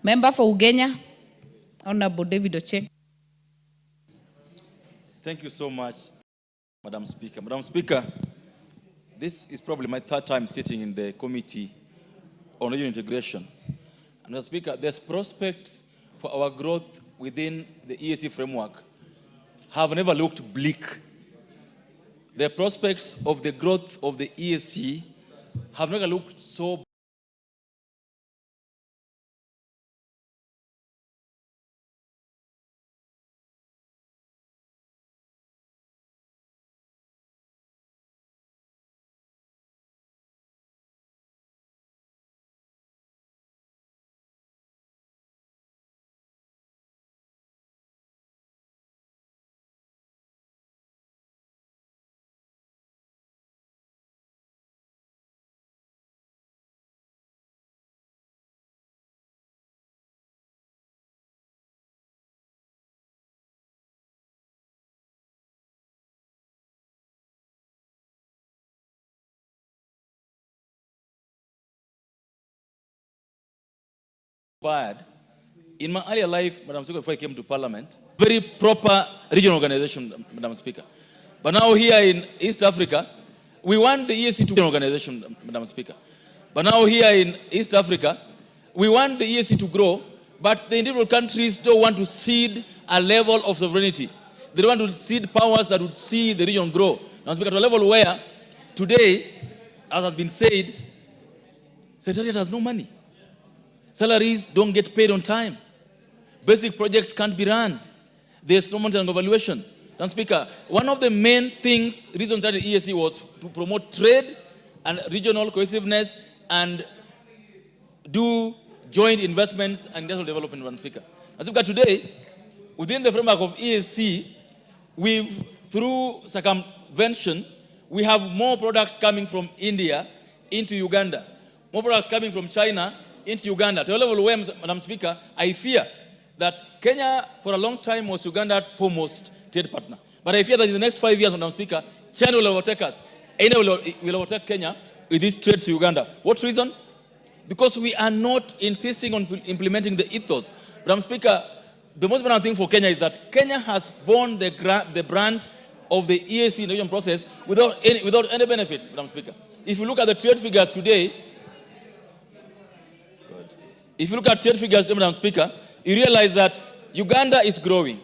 Member for Ugenya, Honorable David Ochieng. Thank you so much, Madam Speaker. Madam Speaker, this is probably my third time sitting in the Committee on Regional Integration. And Madam Speaker, there's prospects for our growth within the EAC framework have never looked bleak. The prospects of the growth of the EAC have never looked so bad. In my earlier life, Madam Speaker, before I came to Parliament, very proper regional organization, Madam Speaker. But now here in East Africa, we want the EAC to organization, Madam Speaker. But now here in East Africa, we want the EAC to grow, but the individual countries don't want to cede a level of sovereignty. They don't want to cede powers that would see the region grow. Madam Speaker, to a level where today, as has been said, Secretariat has no money. Salaries don't get paid on time. Basic projects can't be run. There's no monitoring and evaluation. Madam Speaker, one of the main reasons that the EAC was to promote trade and regional cohesiveness and do joint investments and industrial development, Madam Speaker. Madam Speaker, today, within the framework of EAC, through circumvention, we have more products coming from India into Uganda, more products coming from China into Uganda, to a level where, Madam Speaker, I fear that Kenya for a long time was Uganda's foremost trade partner. But I fear that in the next 5 years, Madam Speaker, China will overtake us. China will overtake Kenya with these trades to Uganda. What reason? Because we are not insisting on implementing the ethos. Madam Speaker, the most important thing for Kenya is that Kenya has borne the brand of the EAC innovation process without any benefits, Madam Speaker. If you look at the trade figures today, Madam Speaker, you realize that Uganda is growing,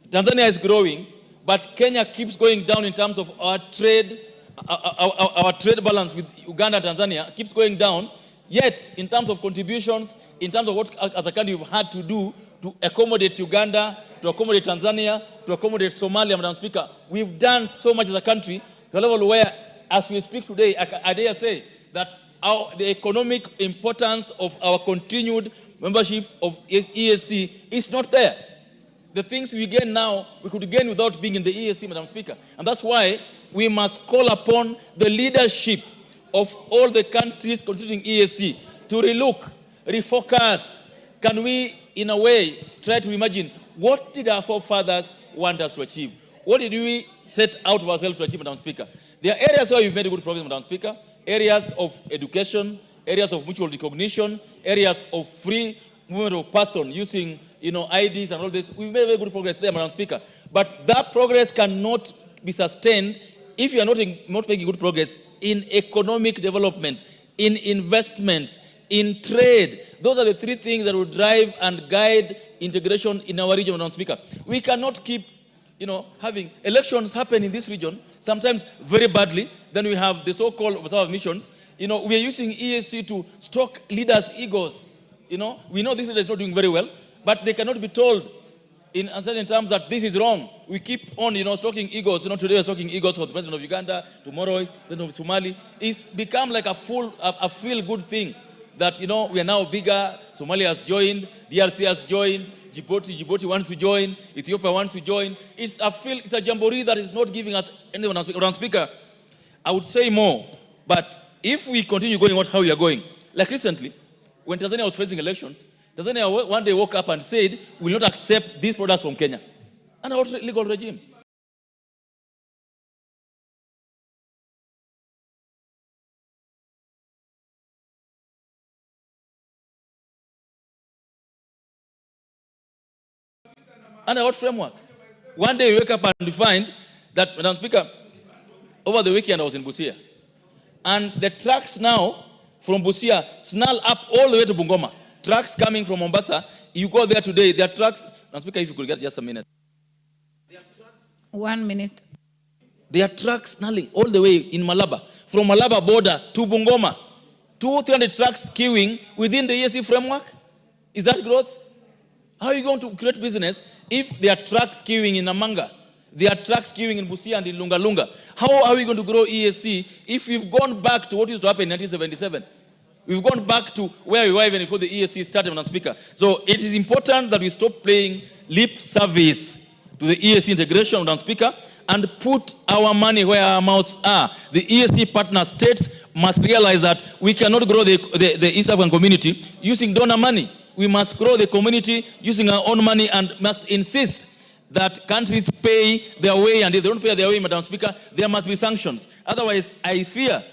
Tanzania is growing, but Kenya keeps going down in terms of our trade, our trade balance with Uganda and Tanzania keeps going down. Yet, in terms of contributions, in terms of what as a country we've had to do to accommodate Uganda, to accommodate Tanzania, to accommodate Somalia, Madam Speaker, we've done so much as a country to a level where, as we speak today, I dare say that the economic importance of our continued membership of EAC is not there. The things we gain now, we could gain without being in the EAC, Madam Speaker. And that's why we must call upon the leadership of all the countries constituting EAC to relook, refocus. Can we, in a way, try to imagine what did our forefathers want us to achieve? What did we set out for ourselves to achieve, Madam Speaker? There are areas where we've made good progress, Madam Speaker. Areas of education, areas of mutual recognition, areas of free movement of person using, IDs and all this. We've made very good progress there, Madam Speaker. But that progress cannot be sustained if you are not making good progress in economic development, in investments, in trade. Those are the three things that will drive and guide integration in our region, Madam Speaker. We cannot keep having elections happen in this region, sometimes very badly. Then we have the so-called observer missions. We are using EAC to stroke leaders' egos. We know this leader is not doing very well, but they cannot be told in certain terms that this is wrong. We keep on, stroking egos. Today we're stroking egos for the president of Uganda, tomorrow, the president of Somali. It's become like a feel-good thing that, we are now bigger. Somalia has joined, DRC has joined, Djibouti wants to join, Ethiopia wants to join. It's a jamboree that is not giving us anyone. Madam Speaker, I would say more, but if we continue going how we are going, like recently, when Tanzania was facing elections, Tanzania one day woke up and said, we will not accept these products from Kenya, under our legal regime. Under what framework? One day you wake up and you find that, Madam Speaker, over the weekend I was in Busia, and the trucks now from Busia snarl up all the way to Bungoma. Trucks coming from Mombasa, you go there today, there are trucks. Madam Speaker, if you could get just a minute. 1 minute. There are trucks snarling all the way in Malaba, from Malaba border to Bungoma. 200-300 trucks queuing within the EAC framework. Is that growth? How are you going to create business if there are trucks queuing in Namanga, there are trucks queuing in Busia and in Lunga Lunga? How are we going to grow EAC if we've gone back to what used to happen in 1977? We've gone back to where we were even before the EAC started, Madam Speaker. So it is important that we stop playing lip service to the EAC integration, Madam Speaker, and put our money where our mouths are. The EAC partner states must realize that we cannot grow the East African community using donor money. We must grow the community using our own money and must insist that countries pay their way, and if they don't pay their way, Madam Speaker, there must be sanctions. Otherwise, I fear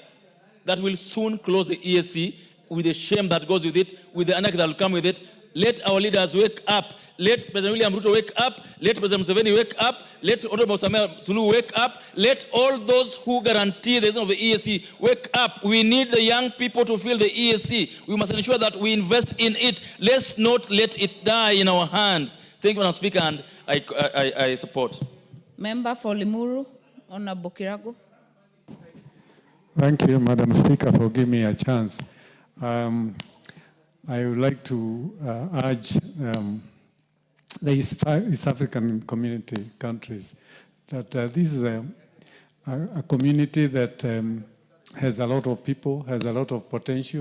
that we'll soon close the EAC with the shame that goes with it, with the anarchy that will come with it. Let our leaders wake up. Let President William Ruto wake up. Let President Museveni wake up. Let Honorable Museveni and Suluhu wake up. Let all those who guarantee the existence of the EAC wake up. We need the young people to fill the EAC. We must ensure that we invest in it. Let's not let it die in our hands. Thank you, Madam Speaker, and I support. Member for Limuru, Honorable Kirago. Thank you, Madam Speaker, for giving me a chance. I would like to urge the East African community countries that this is a community that has a lot of people, has a lot of potential.